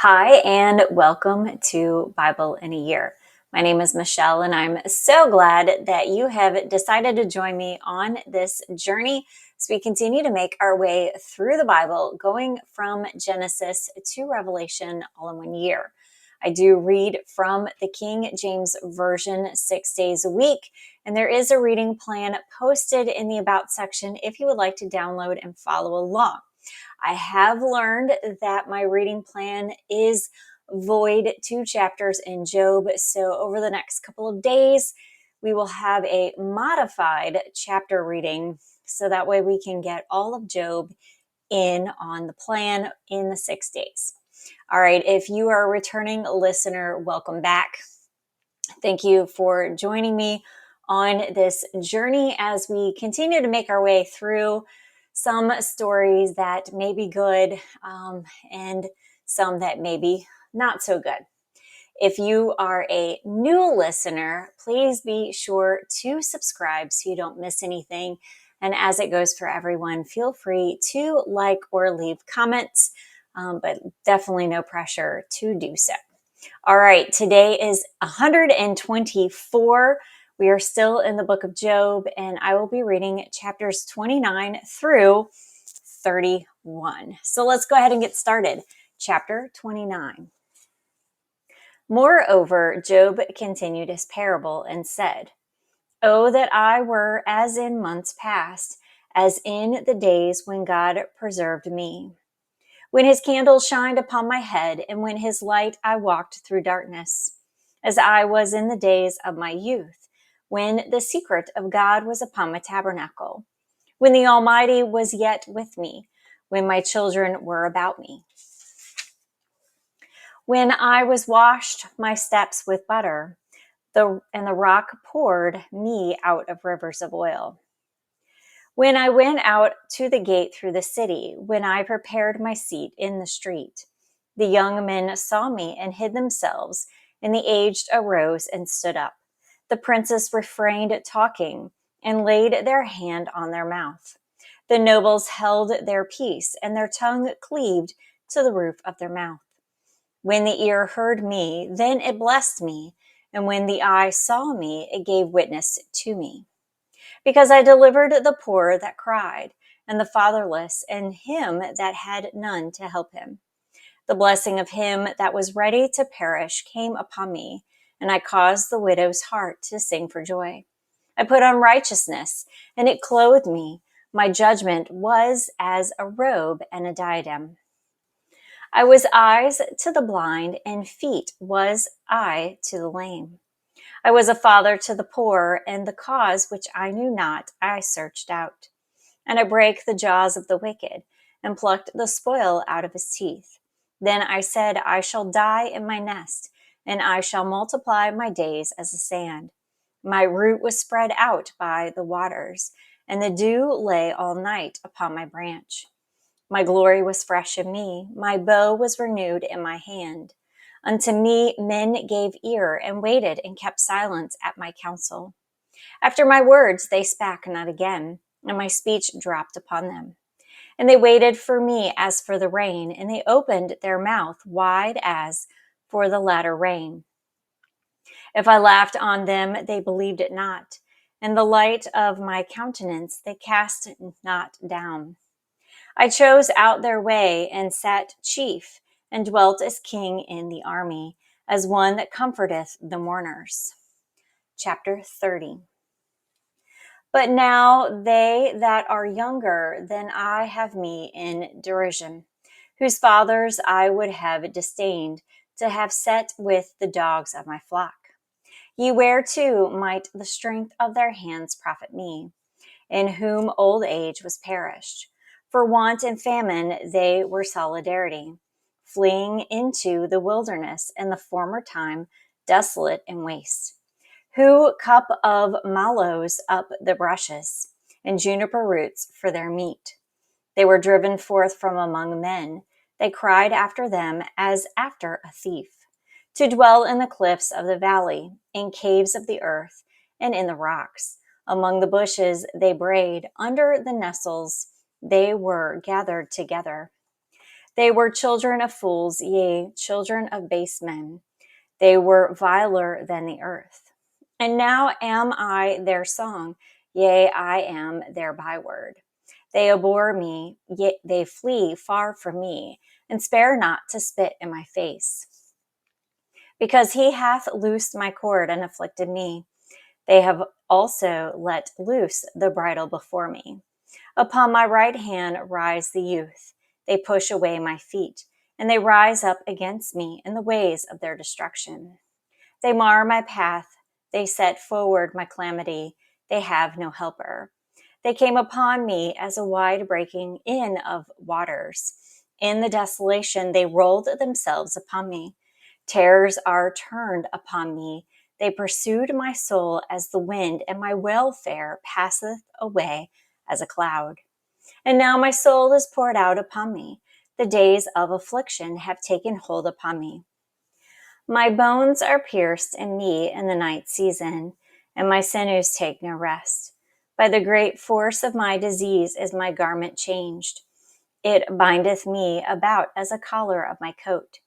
Hi, and welcome to Bible in a Year. My name is Michelle, and I'm so glad that you have decided to join me on this journey as we continue to make our way through the Bible, going from Genesis to Revelation all in one year. I do read from the King James Version 6 days a week, and there is a reading plan posted in the About section if you would like to download and follow along. I have learned that my reading plan is void 2 chapters in Job. So over the next couple of days, we will have a modified chapter reading. So that way we can get all of Job in on the plan in the 6 days. All right. If you are a returning listener, welcome back. Thank you for joining me on this journey as we continue to make our way through some stories that may be good and some that may be not so good. If you are a new listener, please be sure to subscribe so you don't miss anything. And as it goes for everyone, feel free to like or leave comments, but definitely no pressure to do so. All right, today is 124. We are still in the book of Job, and I will be reading chapters 29 through 31. So let's go ahead and get started. Chapter 29. Moreover, Job continued his parable and said, "Oh, that I were as in months past, as in the days when God preserved me. When his candle shined upon my head, and when his light I walked through darkness, as I was in the days of my youth, when the secret of God was upon my tabernacle, when the Almighty was yet with me, when my children were about me. When I was washed my steps with butter, and the rock poured me out of rivers of oil. When I went out to the gate through the city, when I prepared my seat in the street, the young men saw me and hid themselves, and the aged arose and stood up. The princes refrained talking and laid their hand on their mouth. The nobles held their peace, and their tongue cleaved to the roof of their mouth. When the ear heard me, then it blessed me, and when the eye saw me, it gave witness to me. Because I delivered the poor that cried, and the fatherless, and him that had none to help him. The blessing of him that was ready to perish came upon me, and I caused the widow's heart to sing for joy. I put on righteousness, and it clothed me. My judgment was as a robe and a diadem. I was eyes to the blind, and feet was I to the lame. I was a father to the poor, and the cause which I knew not I searched out. And I brake the jaws of the wicked, and plucked the spoil out of his teeth. Then I said, I shall die in my nest, and I shall multiply my days as the sand. My root was spread out by the waters, and the dew lay all night upon my branch. My glory was fresh in me, my bow was renewed in my hand. Unto me men gave ear, and waited, and kept silence at my counsel. After my words they spake not again, and my speech dropped upon them. And they waited for me as for the rain, and they opened their mouth wide as for the latter rain. If I laughed on them, they believed it not, and the light of my countenance they cast not down. I chose out their way, and sat chief, and dwelt as king in the army, as one that comforteth the mourners. Chapter 30. But now they that are younger than I have me in derision, whose fathers I would have disdained to have set with the dogs of my flock. Ye whereto might the strength of their hands profit me, in whom old age was perished. For want and famine they were solidarity, fleeing into the wilderness in the former time, desolate and waste. Who cup of mallows up the brushes, and juniper roots for their meat. They were driven forth from among men. They cried after them as after a thief, to dwell in the cliffs of the valley, in caves of the earth, and in the rocks. Among the bushes they brayed, under the nettles they were gathered together. They were children of fools, yea, children of base men. They were viler than the earth. And now am I their song, yea, I am their byword. They abhor me, yet they flee far from me, and spare not to spit in my face. Because he hath loosed my cord and afflicted me, they have also let loose the bridle before me. Upon my right hand rise the youth. They push away my feet, and they rise up against me in the ways of their destruction. They mar my path. They set forward my calamity. They have no helper. They came upon me as a wide breaking in of waters. In the desolation, they rolled themselves upon me. Terrors are turned upon me. They pursued my soul as the wind, and my welfare passeth away as a cloud. And now my soul is poured out upon me. The days of affliction have taken hold upon me. My bones are pierced in me in the night season, and my sinews take no rest. By the great force of my disease is my garment changed. It bindeth me about as a collar of my coat.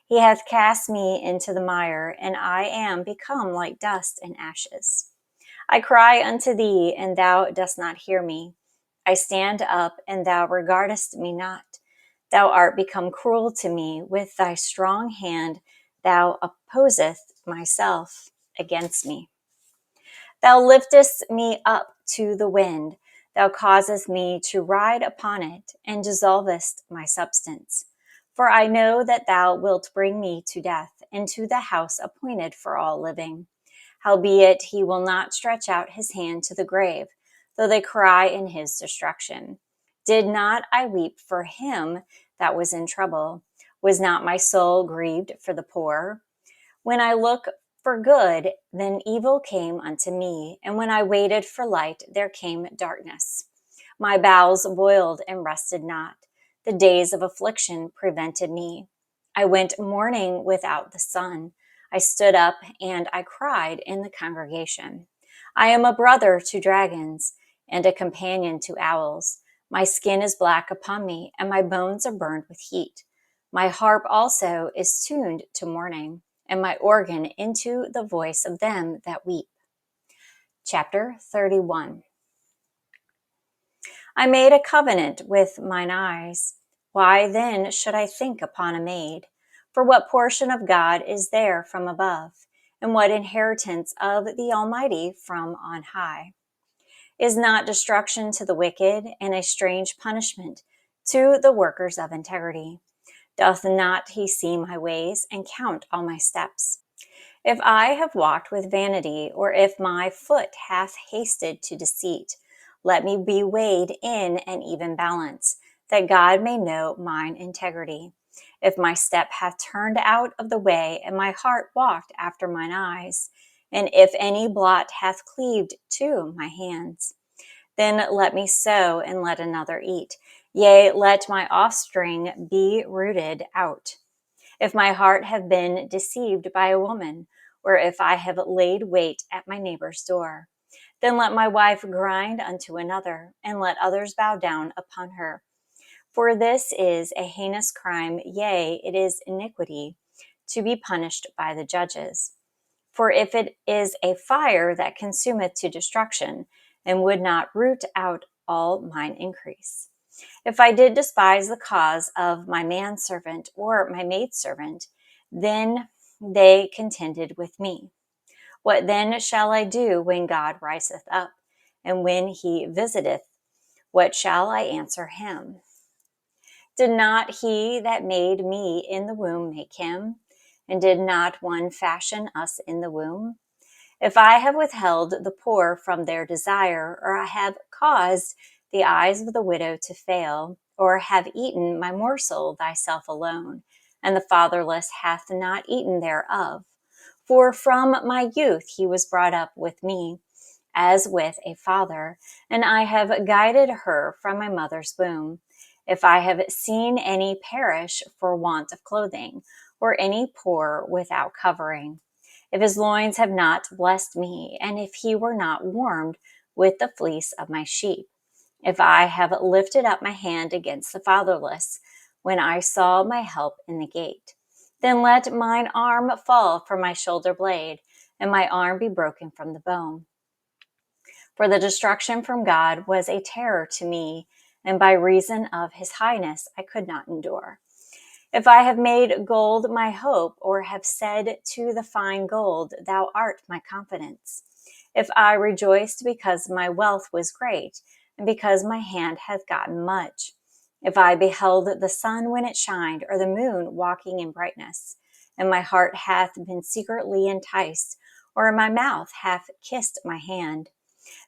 He hath cast me into the mire, and I am become like dust and ashes. I cry unto thee, and thou dost not hear me. I stand up, and thou regardest me not. Thou art become cruel to me. With thy strong hand thou opposest myself against me. Thou liftest me up to the wind. Thou causest me to ride upon it, and dissolvest my substance. For I know that thou wilt bring me to death, into the house appointed for all living. Howbeit he will not stretch out his hand to the grave, though they cry in his destruction. Did not I weep for him that was in trouble? Was not my soul grieved for the poor? When I look for good, then evil came unto me, and when I waited for light, there came darkness. My bowels boiled and rested not. The days of affliction prevented me. I went mourning without the sun. I stood up and I cried in the congregation. I am a brother to dragons and a companion to owls. My skin is black upon me, and my bones are burned with heat. My harp also is tuned to mourning, and my organ into the voice of them that weep. Chapter 31. I made a covenant with mine eyes. Why then should I think upon a maid? For what portion of God is there from above? And what inheritance of the Almighty from on high? Is not destruction to the wicked, and a strange punishment to the workers of integrity? Doth not he see my ways, and count all my steps? If I have walked with vanity, or if my foot hath hasted to deceit, let me be weighed in an even balance, that God may know mine integrity. If my step hath turned out of the way, and my heart walked after mine eyes, and if any blot hath cleaved to my hands, then let me sow, and let another eat. Yea, let my offspring be rooted out. If my heart have been deceived by a woman, or if I have laid wait at my neighbor's door, then let my wife grind unto another, and let others bow down upon her. For this is a heinous crime, yea, it is iniquity, to be punished by the judges. For if it is a fire that consumeth to destruction, and would not root out all mine increase. If I did despise the cause of my manservant or my maidservant, then they contended with me. What then shall I do when God riseth up, and when he visiteth? What shall I answer him? Did not he that made me in the womb make him? And did not one fashion us in the womb? If I have withheld the poor from their desire, or I have caused the eyes of the widow to fail, or have eaten my morsel thyself alone, and the fatherless hath not eaten thereof. For from my youth he was brought up with me, as with a father, and I have guided her from my mother's womb. If I have seen any perish for want of clothing, or any poor without covering, if his loins have not blessed me, and if he were not warmed with the fleece of my sheep, if I have lifted up my hand against the fatherless, when I saw my help in the gate. Then let mine arm fall from my shoulder blade, and my arm be broken from the bone. For the destruction from God was a terror to me, and by reason of his highness I could not endure. If I have made gold my hope, or have said to the fine gold, Thou art my confidence. If I rejoiced because my wealth was great, and because my hand hath gotten much. If I beheld the sun when it shined, or the moon walking in brightness, and my heart hath been secretly enticed, or my mouth hath kissed my hand.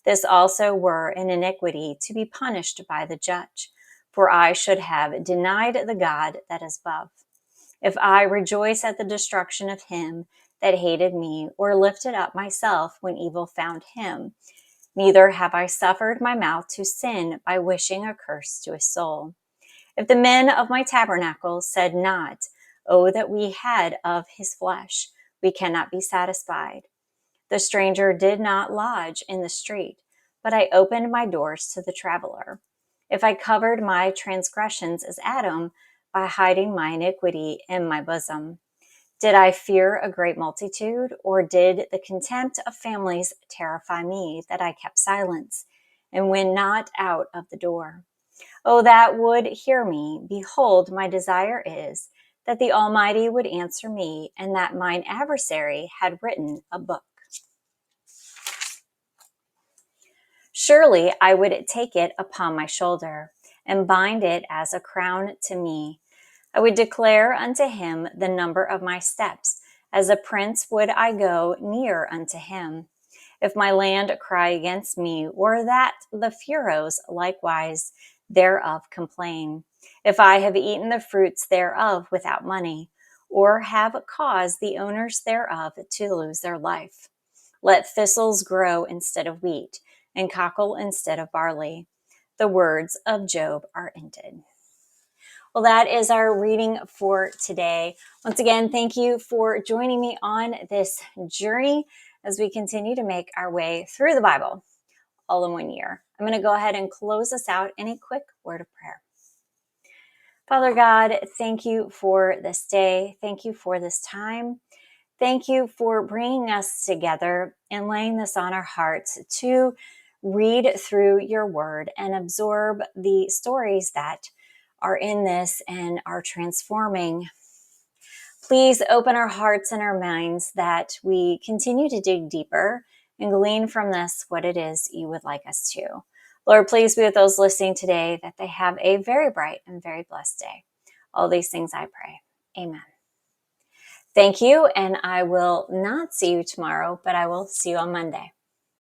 This also were an iniquity to be punished by the judge, for I should have denied the God that is above. If I rejoice at the destruction of him that hated me, or lifted up myself when evil found him, neither have I suffered my mouth to sin by wishing a curse to his soul. If the men of my tabernacle said not, Oh, that we had of his flesh, we cannot be satisfied. The stranger did not lodge in the street, but I opened my doors to the traveler. If I covered my transgressions as Adam, by hiding my iniquity in my bosom, did I fear a great multitude, or did the contempt of families terrify me, that I kept silence and went not out of the door? Oh, that would hear me. Behold, my desire is that the Almighty would answer me, and that mine adversary had written a book. Surely I would take it upon my shoulder, and bind it as a crown to me. I would declare unto him the number of my steps. As a prince would I go near unto him. If my land cry against me, or that the furrows likewise thereof complain. If I have eaten the fruits thereof without money, or have caused the owners thereof to lose their life. Let thistles grow instead of wheat, and cockle instead of barley. The words of Job are ended. Well, that is our reading for today. Once again, thank you for joining me on this journey as we continue to make our way through the Bible all in one year. I'm going to go ahead and close us out in a quick word of prayer. Father God, thank you for this day. Thank you for this time. Thank you for bringing us together and laying this on our hearts to read through your word and absorb the stories that are in this and are transforming. Please open our hearts and our minds that we continue to dig deeper and glean from this what it is you would like us to. Lord, please be with those listening today, that they have a very bright and very blessed day. All these things I pray. Amen. Thank you, and I will not see you tomorrow, but I will see you on Monday.